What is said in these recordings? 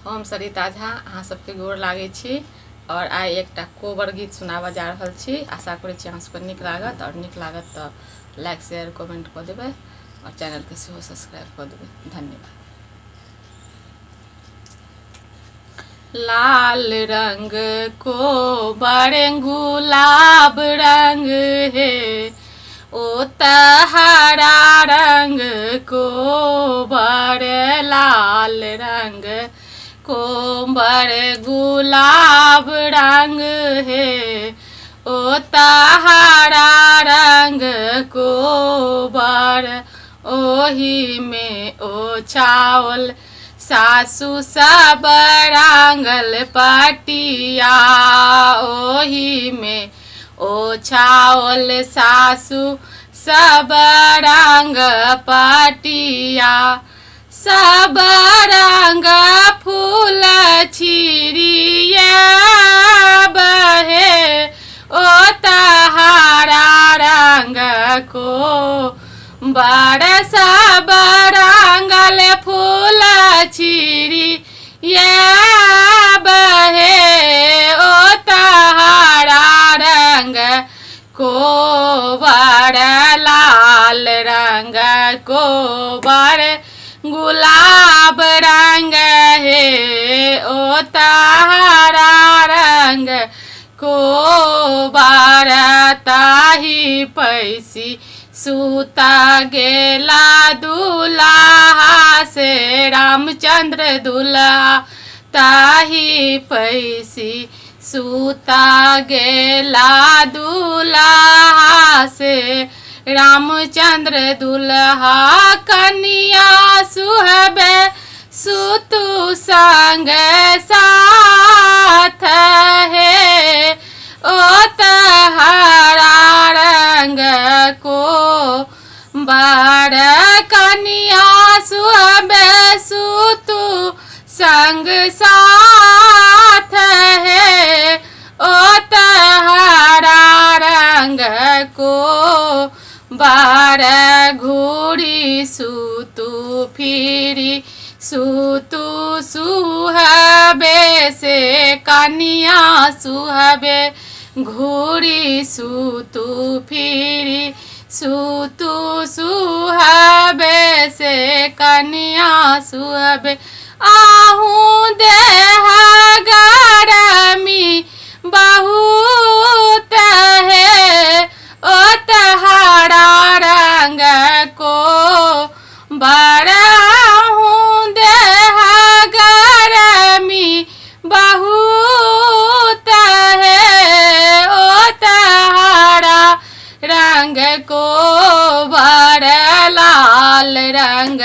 हम सरिता झा अहाँ सबके गोर लागै छी और आइ एकटा कोबर गीत सुनाबऽ जा रहल छी। आशा करै छी अहाँ सबके नीक लागत और नीक लागत तो लाइक शेयर कमेंट कऽ देबै और चैनल के सेहो सब्सक्राइब कऽ देबै। धन्यवाद। लाल रंग कोबर गुलाब रंग है ओ हरा रंग कोबर लाल रंग कोबर गुलाब रंग है ओ हरा रंग कोबर ओही में ओ चावल सासु सब रंगल पटिया ओही में ओ छावल सासु सब रंग पटिया सब रंग फूल छिड़िया बहे ओ हरा रंग को बड़ सब रंगल फूल छिड़िया बहे ओ हरा रंग कोबर लाल रंग कोबर गुलाब रंग है ओ हरा रंग कोबर ताही पैसी सूता गेला दूल्हा से रामचंद्र दूल्हा ताही पैसी सूता गेला दूल्हा से रामचंद्र दूल्हा कन्या सुहबे सुतु संग साथ है ओ हरा रंग को बड़ कन्या सुहबे सुतु संग साथ है ओ हरा रंग को बार घूरी सुतु फिरी सुतु सुहबे से कन्या सुहबे घूरी सुतु फिरी सुतु सुहबे से कन्या सुहबे आहू देह गरमी बहुत है ओ हरा रंग को बड़ाहू देह गरमी बहुत है ओ हरा रंग को बड़ लाल रंग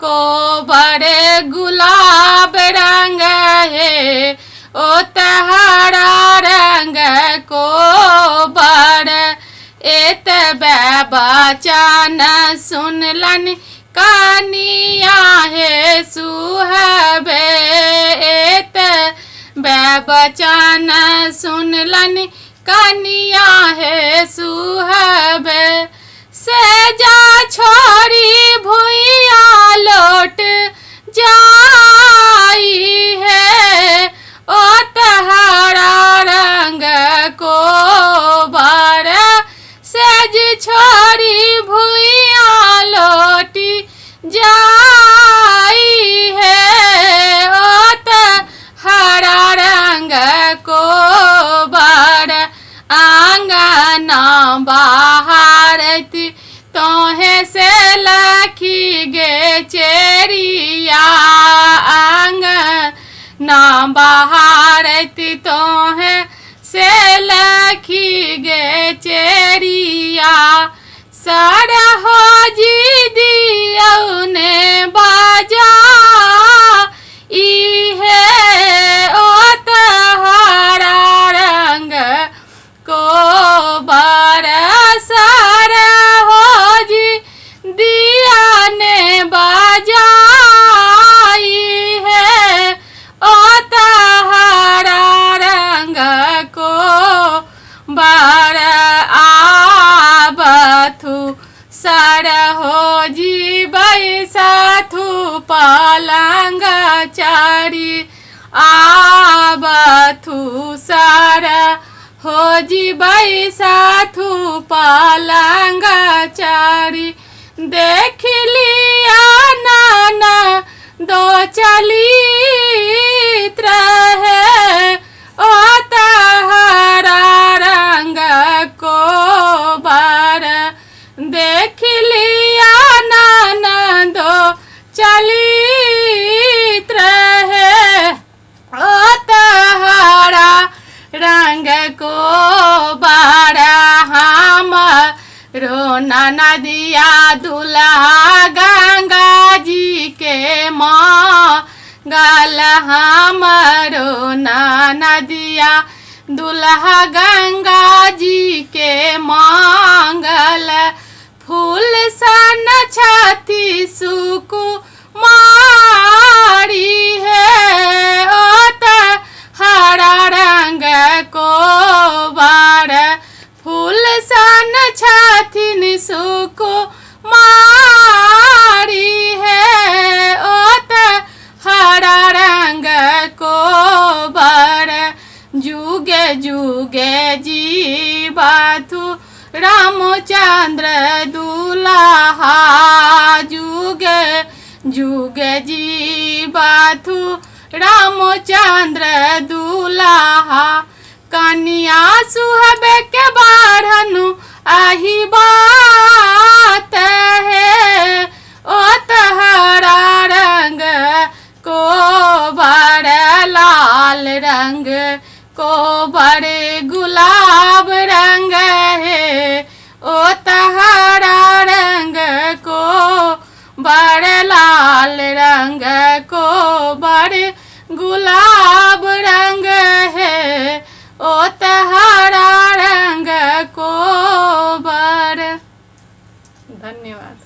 को बड़े गुलाब रंग है ओ हरा रंग को बड़ एत बचन सुनलन कनिया है सुहबे एत बचन सुनलन कनिया है सुहबे से जा छोड़ी भुइया लौट जाई है ओ हरा रंग को बड़ सेज छोड़ी भुइया लौटी जाई है ओ हरा रंग को बड़ आंगना बहारती तोहे से लखी गे चेरिया आंगना बहारती तोहे से लखी गे चेरिया सर हो जी दियौने बाजा इहे ओ हरा रंग को बड़ सर हो जी दिया ने बाजा है ओ हरा रंग को बड़ आबथु सर हो जी बैसाथु पलंग चारी साथू सारा हो जीबै साथू पलंग चारी देख लिया नाना दो चलित्र है ओ तहरा रंग को बार देख लिया नाना दो चलित्र है ओ तहरा रंग को बारा हम रोना नदिया दुल्हा गंगा जी के माँ गल हम रोना नदिया दुल्हा गंगा जी के मांगल फूल सन छाती सुकु मारी है ओत हरा रंग को बार फूल सन छाथिन सुकु मारी है ओत हरा रंग को बार जुगे जुगे जीवाथु रामचंद्र दुल्हा जुगे जुगे जीवाथु रामचंद्र दुल्हा कन्या सुहबे के बाढ़नु आही बात है ओ तहरा रंग को बड़ लाल रंग को बड़े गुलाब रंग है ओ तहरा रंग को बड़े लाल रंग को बड़े गुलाब रंग है ओ तहरा रंग को बड़। धन्यवाद।